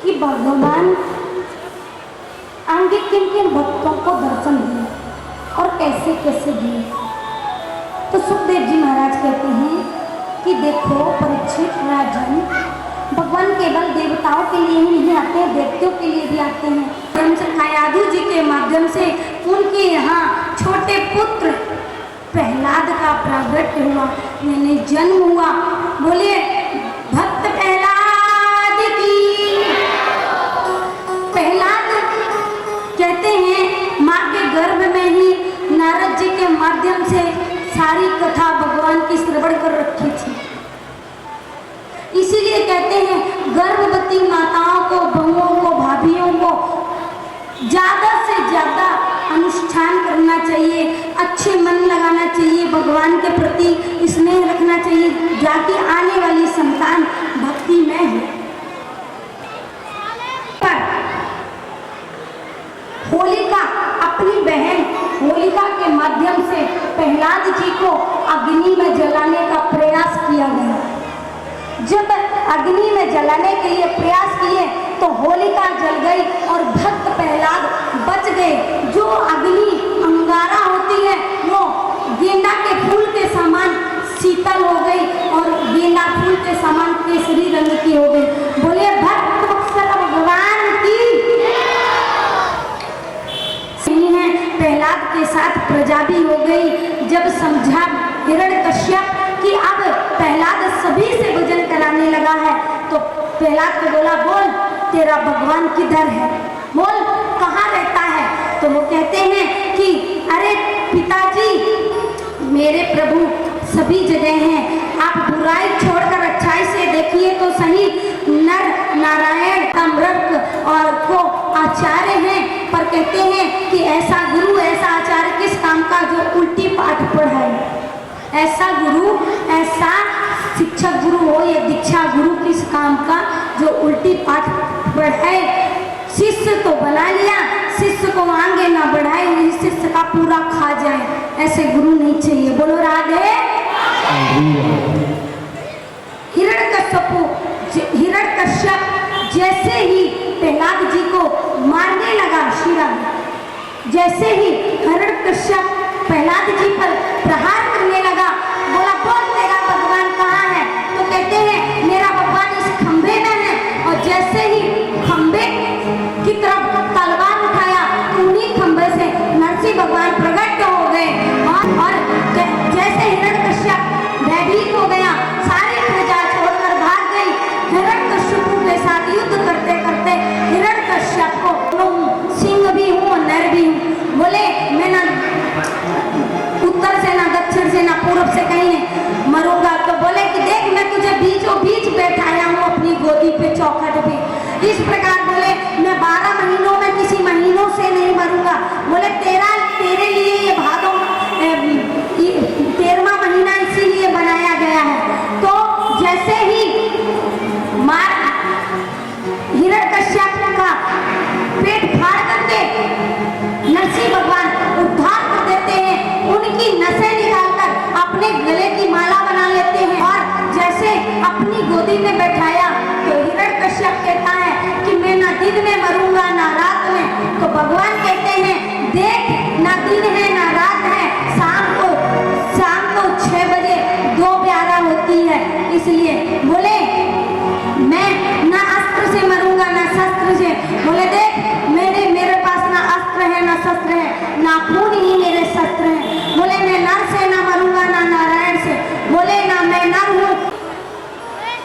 कि भगवान आगे किन किन भक्तों को दर्शन दिए और कैसे कैसे दिए। तो सुखदेव जी महाराज कहते हैं कि देखो परीक्षित राजन, भगवान केवल देवताओं के लिए ही नहीं आते हैं, व्यक्तियों के लिए भी आते हैं। यादव जी के माध्यम से उनके यहाँ छोटे पुत्र प्रहलाद का प्रागट्य हुआ, यानी जन्म हुआ। बोलिए भक्त प्रहलाद की। प्रहलाद कहते हैं माँ के गर्भ में ही नारद जी के माध्यम से सारी कथा भगवान की श्रवण कर रखी थी। इसीलिए कहते हैं गर्भवती माताओं को, बहुओं को, भाभियों को ज्यादा से ज्यादा अनुष्ठान करना चाहिए, अच्छे मन लगाना चाहिए, भगवान के प्रति स्नेह रखना चाहिए, जाके आने वाली संतान भक्ति में है। पर होलिका अपनी बहन होलिका के माध्यम से प्रहलाद जी को अग्नि में जलाने का प्रयास किया गया। जब अग्नि में जलाने के लिए प्रयास किए तो होलिका जल गई और भक्त प्रहलाद बच गए। जो अग्नि अंगारा होती है वो गेंदा के फूल के समान शीतल हो गई और गेंदा फूल के समान केसरी रंग की हो गई। बोले भक्त वत्सल भगवान की। है प्रहलाद के साथ प्रजा भी हो गई। जब समझा हिरण्यकश्यप कि अब प्रहलाद सभी से भोजन कराने लगा है तो प्रहलाद को बोला, बोल तेरा भगवान किधर है, बोल कहाँ रहता है। तो वो कहते हैं कि अरे पिताजी मेरे प्रभु सभी जगह हैं, आप बुराई छोड़कर अच्छाई से देखिए तो सही। नर नारायण अमृत और को आचार्य हैं, पर कहते हैं कि ऐसा गुरु ऐसा आचार्य किस काम का जो उल्टी पाठ पढ़ाए। ऐसा गुरु ऐसा शिक्षक गुरु हो या दीक्षा गुरु किस काम का जो उल्टी पाठ पढ़ाए। शिष्य तो बना लिया, शिष्य को आगे ना बढ़ाए, शिष्य का पूरा खा जाए, ऐसे गुरु नहीं चाहिए। बोलो राधे। हिरण्यकश्यप जैसे ही प्रहलाद जी को मारने लगा, शिरा जैसे ही हिरण्यकश्यप प्रहलाद जी पर प्रहार करने लगा, बोला बोल तेरा भगवान कहाँ है। तो कहते हैं मेरा भगवान इस खंभे में है। और जैसे ही खंभे की तरफ तलवार उठाया उन्हीं खंभे से नरसिंह भगवान प्रकट हो गए। और जैसे हिरण्यकश्यप भयभीत हो गया, सारी प्रजा छोड़कर भाग गई। हिरण्यकश्यप के साथ युद्ध करते करते हिरण्यकश्यप को सिंह भी हूँ नर भी हूँ। बोले मैं ना उत्तर से ना दक्षिण से ना पूर्व से कहीं नहीं मरूंगा। तो बोले कि देख मैं तुझे बीचों बीच बैठाया हूँ अपनी गोदी पे चौखट पे। इस प्रकार बोले मैं 12 महीनों में किसी महीनों से नहीं मरूंगा। बोले तेरे लिए ये भादों 13वां महीना इसीलिए बनाया गया है। तो जैसे ही हिरण्यकश्यप का पेट फाड़ करके नरसिंह भगवान उद्धार कर देते हैं, उनकी नसें निकालकर अपने गले की माला बना लेते हैं और जैसे अपनी गोदी में बैठाया तो हिरण्यकश्यप कहता है कि मैं ना दिन में मरूंगा ना रात में। तो भगवान कहते हैं देख ना दिन है ना रात है, शाम को 6 बजे 2:12 होती है। इसलिए बोले मैं ना अस्त्र से मरूंगा ना शस्त्र से। बोले देख मेरे पास ना अस्त्र है ना शस्त्र है, ना खून ही मेरे शस्त्र हैं। बोले मैं नर से ना मरूंगा ना नारायण से। बोले ना मैं नर हूँ।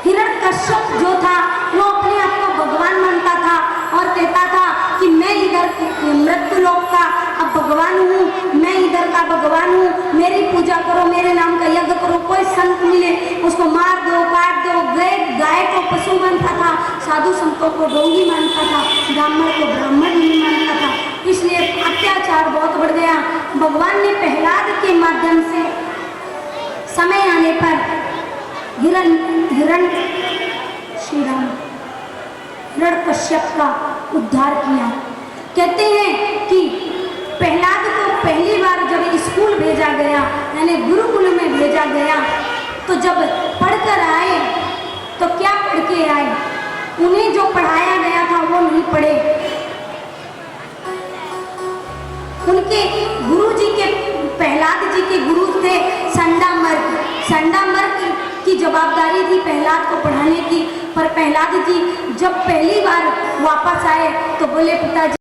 हिरण्यकश्यप जो था वो अपने आप को भगवान मानता था और कहता था कि मैं इधर मृत्यु लोक का अब भगवान हूँ, मैं इधर का भगवान हूँ, मेरी पूजा करो, मेरे नाम का यज्ञ करो। कोई संत मिले उसको मार दो काट दो। गाय को पशु मानता था, साधु संतों को डोंगी मानता था, ब्राह्मण को ब्राह्मण नहीं मानता था। इसलिए अत्याचार बहुत बढ़ गया। भगवान ने प्रहलाद के माध्यम से समय आने पर हिरण्यकश्यप का उद्धार किया। कहते हैं कि प्रहलाद को पहली बार जब स्कूल भेजा गया यानी गुरुकुल में भेजा गया तो जब पढ़कर आए तो क्या पढ़ के आए, उन्हें जो पढ़ाया गया था वो नहीं पढ़े। उनके गुरु जी के, प्रहलाद जी के गुरु थे संडामर्क। संडामर्क की जवाबदारी थी प्रहलाद को पढ़ाने की, पर प्रहलाद जी जब पहली बार वापस आए तो बोले पिताजी